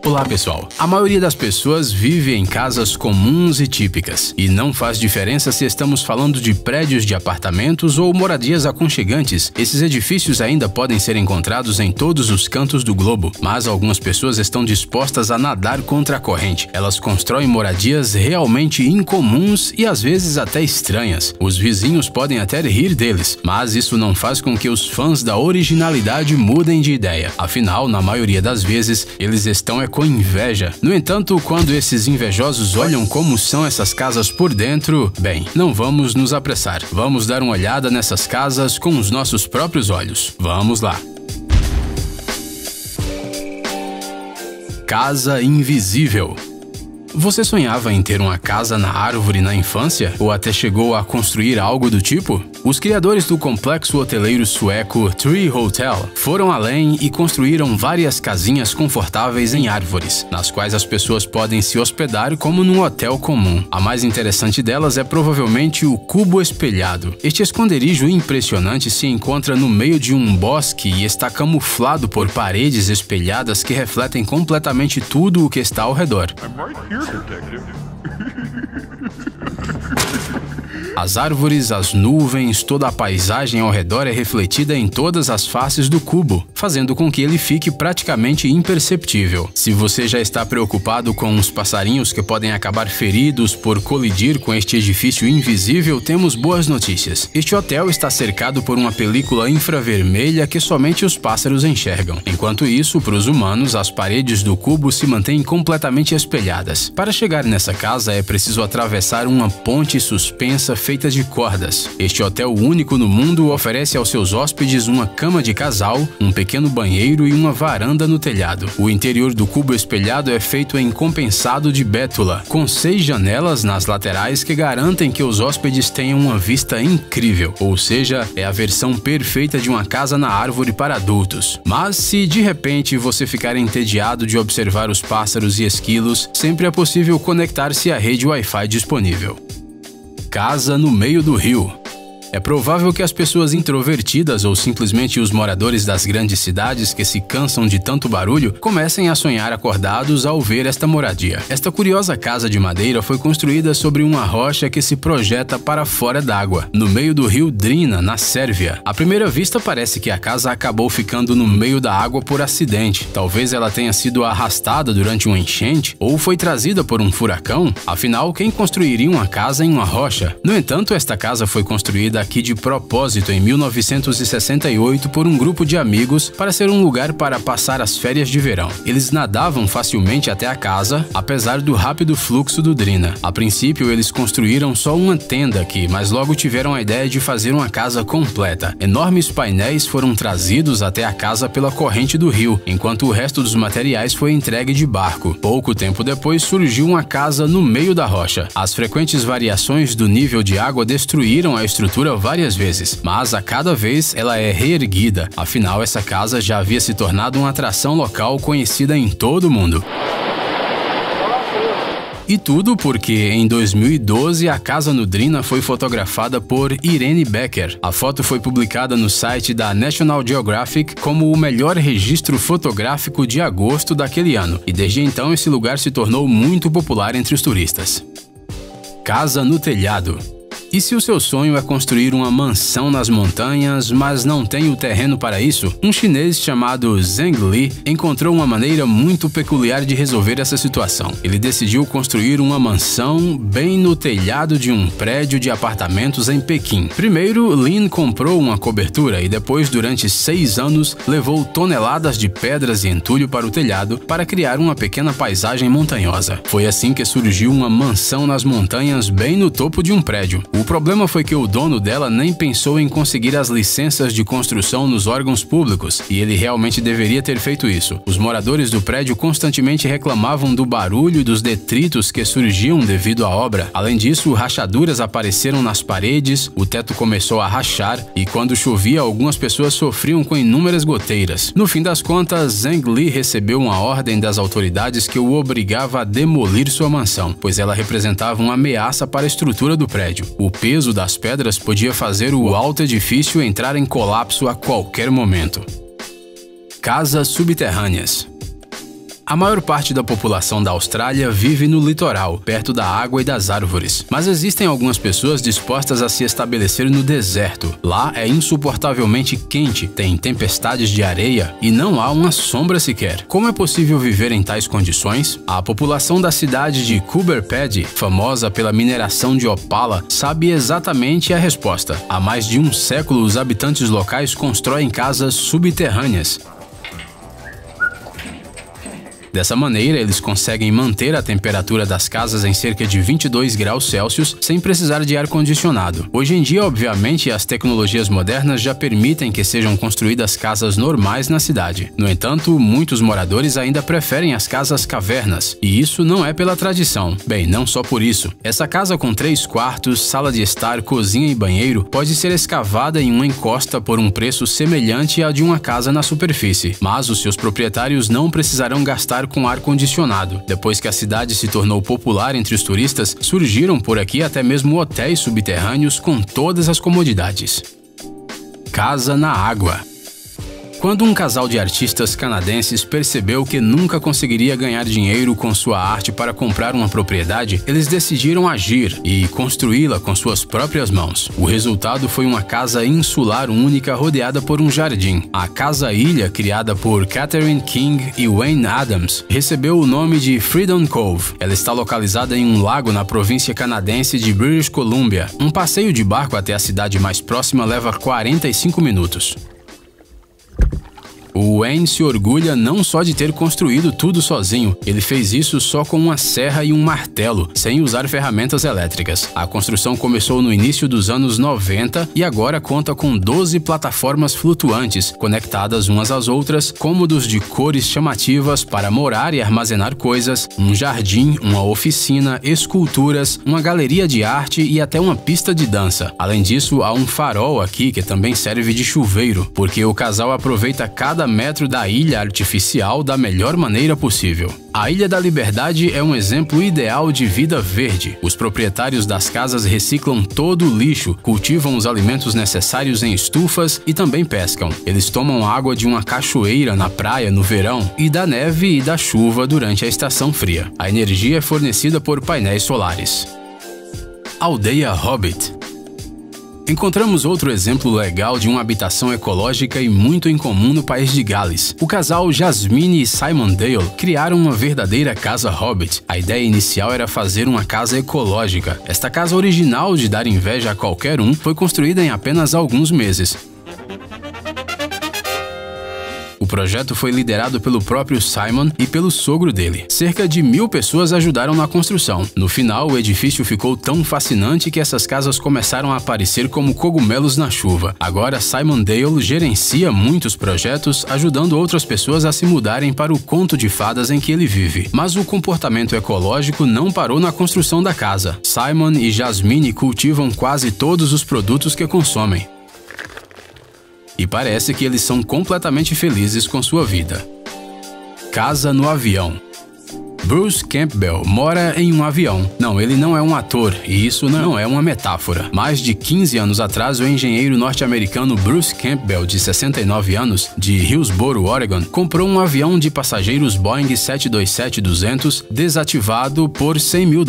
Olá pessoal, a maioria das pessoas vive em casas comuns e típicas, e não faz diferença se estamos falando de prédios de apartamentos ou moradias aconchegantes. Esses edifícios ainda podem ser encontrados em todos os cantos do globo, mas algumas pessoas estão dispostas a nadar contra a corrente. Elas constroem moradias realmente incomuns e às vezes até estranhas. Os vizinhos podem até rir deles, mas isso não faz com que os fãs da originalidade mudem de ideia. Afinal, na maioria das vezes, eles estão com inveja. No entanto, quando esses invejosos olham como são essas casas por dentro, bem, não vamos nos apressar. Vamos dar uma olhada nessas casas com os nossos próprios olhos. Vamos lá! Casa invisível. Você sonhava em ter uma casa na árvore na infância? Ou até chegou a construir algo do tipo? Os criadores do complexo hoteleiro sueco Tree Hotel foram além e construíram várias casinhas confortáveis em árvores, nas quais as pessoas podem se hospedar como num hotel comum. A mais interessante delas é provavelmente o cubo espelhado. Este esconderijo impressionante se encontra no meio de um bosque e está camuflado por paredes espelhadas que refletem completamente tudo o que está ao redor. As árvores, as nuvens, toda a paisagem ao redor é refletida em todas as faces do cubo, fazendo com que ele fique praticamente imperceptível. Se você já está preocupado com os passarinhos que podem acabar feridos por colidir com este edifício invisível, temos boas notícias. Este hotel está cercado por uma película infravermelha que somente os pássaros enxergam. Enquanto isso, para os humanos, as paredes do cubo se mantêm completamente espelhadas. Para chegar nessa casa é preciso atravessar uma ponte suspensa feita de cordas. Este hotel único no mundo oferece aos seus hóspedes uma cama de casal, um pequeno banheiro e uma varanda no telhado. O interior do cubo espelhado é feito em compensado de bétula, com 6 janelas nas laterais que garantem que os hóspedes tenham uma vista incrível, ou seja, é a versão perfeita de uma casa na árvore para adultos. Mas se de repente você ficar entediado de observar os pássaros e esquilos, sempre é possível conectar-se à rede Wi-Fi disponível. Casa no meio do rio. É provável que as pessoas introvertidas ou simplesmente os moradores das grandes cidades que se cansam de tanto barulho comecem a sonhar acordados ao ver esta moradia. Esta curiosa casa de madeira foi construída sobre uma rocha que se projeta para fora d'água, no meio do rio Drina, na Sérvia. À primeira vista parece que a casa acabou ficando no meio da água por acidente. Talvez ela tenha sido arrastada durante uma enchente ou foi trazida por um furacão. Afinal, quem construiria uma casa em uma rocha? No entanto, esta casa foi construída aqui de propósito em 1968 por um grupo de amigos para ser um lugar para passar as férias de verão. Eles nadavam facilmente até a casa, apesar do rápido fluxo do Drina. A princípio, eles construíram só uma tenda aqui, mas logo tiveram a ideia de fazer uma casa completa. Enormes painéis foram trazidos até a casa pela corrente do rio, enquanto o resto dos materiais foi entregue de barco. Pouco tempo depois, surgiu uma casa no meio da rocha. As frequentes variações do nível de água destruíram a estrutura várias vezes, mas a cada vez ela é reerguida. Afinal, essa casa já havia se tornado uma atração local conhecida em todo o mundo. E tudo porque, em 2012, a casa no Drina foi fotografada por Irene Becker. A foto foi publicada no site da National Geographic como o melhor registro fotográfico de agosto daquele ano, e desde então esse lugar se tornou muito popular entre os turistas. Casa no telhado. E se o seu sonho é construir uma mansão nas montanhas, mas não tem o terreno para isso? Um chinês chamado Zheng Li encontrou uma maneira muito peculiar de resolver essa situação. Ele decidiu construir uma mansão bem no telhado de um prédio de apartamentos em Pequim. Primeiro, Lin comprou uma cobertura e depois, durante 6 anos, levou toneladas de pedras e entulho para o telhado para criar uma pequena paisagem montanhosa. Foi assim que surgiu uma mansão nas montanhas bem no topo de um prédio. O problema foi que o dono dela nem pensou em conseguir as licenças de construção nos órgãos públicos, e ele realmente deveria ter feito isso. Os moradores do prédio constantemente reclamavam do barulho e dos detritos que surgiam devido à obra. Além disso, rachaduras apareceram nas paredes, o teto começou a rachar, e quando chovia, algumas pessoas sofriam com inúmeras goteiras. No fim das contas, Zheng Li recebeu uma ordem das autoridades que o obrigava a demolir sua mansão, pois ela representava uma ameaça para a estrutura do prédio. O peso das pedras podia fazer o alto edifício entrar em colapso a qualquer momento. Casas subterrâneas. A maior parte da população da Austrália vive no litoral, perto da água e das árvores. Mas existem algumas pessoas dispostas a se estabelecer no deserto. Lá é insuportavelmente quente, tem tempestades de areia e não há uma sombra sequer. Como é possível viver em tais condições? A população da cidade de Coober Pedy, famosa pela mineração de opala, sabe exatamente a resposta. Há mais de um século, os habitantes locais constroem casas subterrâneas. Dessa maneira, eles conseguem manter a temperatura das casas em cerca de 22 graus Celsius sem precisar de ar-condicionado. Hoje em dia, obviamente, as tecnologias modernas já permitem que sejam construídas casas normais na cidade. No entanto, muitos moradores ainda preferem as casas cavernas, e isso não é pela tradição. Bem, não só por isso. Essa casa com 3 quartos, sala de estar, cozinha e banheiro pode ser escavada em uma encosta por um preço semelhante à de uma casa na superfície, mas os seus proprietários não precisarão gastar com ar-condicionado. Depois que a cidade se tornou popular entre os turistas, surgiram por aqui até mesmo hotéis subterrâneos com todas as comodidades. Casa na água. Quando um casal de artistas canadenses percebeu que nunca conseguiria ganhar dinheiro com sua arte para comprar uma propriedade, eles decidiram agir e construí-la com suas próprias mãos. O resultado foi uma casa insular única rodeada por um jardim. A Casa-Ilha, criada por Catherine King e Wayne Adams, recebeu o nome de Freedom Cove. Ela está localizada em um lago na província canadense de British Columbia. Um passeio de barco até a cidade mais próxima leva 45 minutos. O Wayne se orgulha não só de ter construído tudo sozinho, ele fez isso só com uma serra e um martelo, sem usar ferramentas elétricas. A construção começou no início dos anos 90 e agora conta com 12 plataformas flutuantes, conectadas umas às outras, cômodos de cores chamativas para morar e armazenar coisas, um jardim, uma oficina, esculturas, uma galeria de arte e até uma pista de dança. Além disso, há um farol aqui que também serve de chuveiro, porque o casal aproveita cada metro da ilha artificial da melhor maneira possível. A Ilha da Liberdade é um exemplo ideal de vida verde. Os proprietários das casas reciclam todo o lixo, cultivam os alimentos necessários em estufas e também pescam. Eles tomam água de uma cachoeira na praia no verão e da neve e da chuva durante a estação fria. A energia é fornecida por painéis solares. Aldeia Hobbit. Encontramos outro exemplo legal de uma habitação ecológica e muito incomum no país de Gales. O casal Jasmine e Simon Dale criaram uma verdadeira casa Hobbit. A ideia inicial era fazer uma casa ecológica. Esta casa original de dar inveja a qualquer um foi construída em apenas alguns meses. O projeto foi liderado pelo próprio Simon e pelo sogro dele. Cerca de 1000 pessoas ajudaram na construção. No final, o edifício ficou tão fascinante que essas casas começaram a aparecer como cogumelos na chuva. Agora, Simon Dale gerencia muitos projetos, ajudando outras pessoas a se mudarem para o conto de fadas em que ele vive. Mas o comportamento ecológico não parou na construção da casa. Simon e Jasmine cultivam quase todos os produtos que consomem. E parece que eles são completamente felizes com sua vida. Casa no avião. Bruce Campbell mora em um avião. Não, ele não é um ator, e isso não é uma metáfora. Mais de 15 anos atrás, o engenheiro norte-americano Bruce Campbell, de 69 anos, de Hillsboro, Oregon, comprou um avião de passageiros Boeing 727-200 desativado por $100 mil.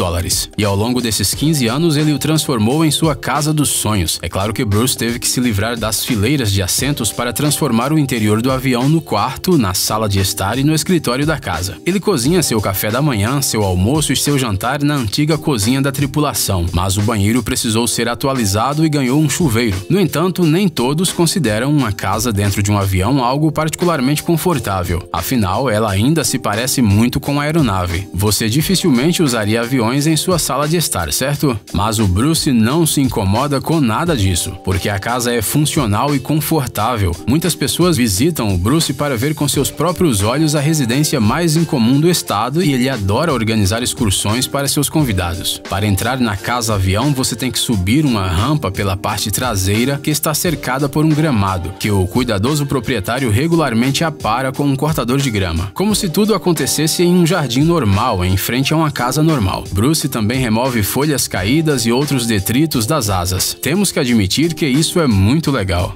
E ao longo desses 15 anos, ele o transformou em sua casa dos sonhos. É claro que Bruce teve que se livrar das fileiras de assentos para transformar o interior do avião no quarto, na sala de estar e no escritório da casa. Ele cozinha seu café da manhã, seu almoço e seu jantar na antiga cozinha da tripulação, mas o banheiro precisou ser atualizado e ganhou um chuveiro. No entanto, nem todos consideram uma casa dentro de um avião algo particularmente confortável. Afinal, ela ainda se parece muito com a aeronave. Você dificilmente usaria aviões em sua sala de estar, certo? Mas o Bruce não se incomoda com nada disso, porque a casa é funcional e confortável. Muitas pessoas visitam o Bruce para ver com seus próprios olhos a residência mais incomum do estado e ele adora organizar excursões para seus convidados. Para entrar na casa avião, você tem que subir uma rampa pela parte traseira que está cercada por um gramado, que o cuidadoso proprietário regularmente apara com um cortador de grama. Como se tudo acontecesse em um jardim normal, em frente a uma casa normal. Bruce também remove folhas caídas e outros detritos das asas. Temos que admitir que isso é muito legal.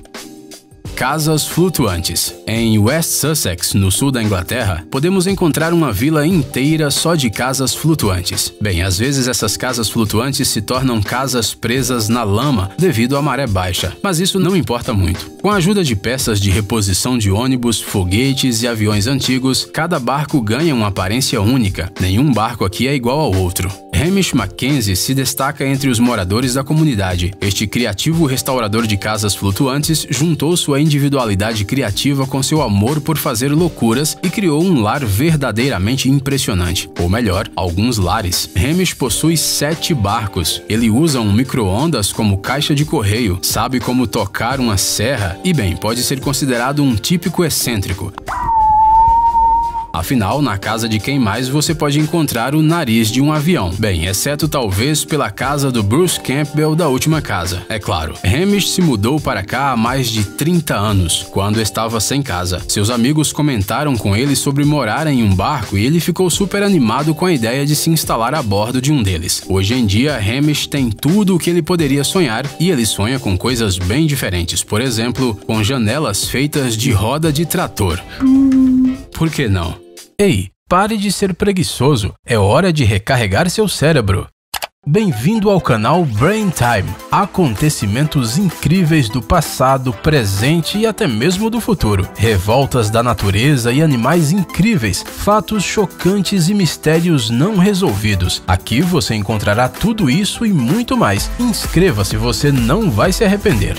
casas flutuantes. Em West Sussex, no sul da Inglaterra, podemos encontrar uma vila inteira só de casas flutuantes. Bem, às vezes essas casas flutuantes se tornam casas presas na lama devido à maré baixa, mas isso não importa muito. Com a ajuda de peças de reposição de ônibus, foguetes e aviões antigos, cada barco ganha uma aparência única. Nenhum barco aqui é igual ao outro. Hamish Mackenzie se destaca entre os moradores da comunidade. Este criativo restaurador de casas flutuantes juntou sua individualidade criativa com seu amor por fazer loucuras e criou um lar verdadeiramente impressionante. Ou melhor, alguns lares. Hamish possui 7 barcos. Ele usa um micro-ondas como caixa de correio, sabe como tocar uma serra e, bem, pode ser considerado um típico excêntrico. Afinal, na casa de quem mais você pode encontrar o nariz de um avião? Bem, exceto talvez pela casa do Bruce Campbell da última casa, é claro. Hamish se mudou para cá há mais de 30 anos, quando estava sem casa. Seus amigos comentaram com ele sobre morar em um barco e ele ficou super animado com a ideia de se instalar a bordo de um deles. Hoje em dia, Hamish tem tudo o que ele poderia sonhar e ele sonha com coisas bem diferentes, por exemplo, com janelas feitas de roda de trator. Por que não? Ei, pare de ser preguiçoso, é hora de recarregar seu cérebro. Bem-vindo ao canal Brain Time, acontecimentos incríveis do passado, presente e até mesmo do futuro, revoltas da natureza e animais incríveis, fatos chocantes e mistérios não resolvidos. Aqui você encontrará tudo isso e muito mais. Inscreva-se, você não vai se arrepender.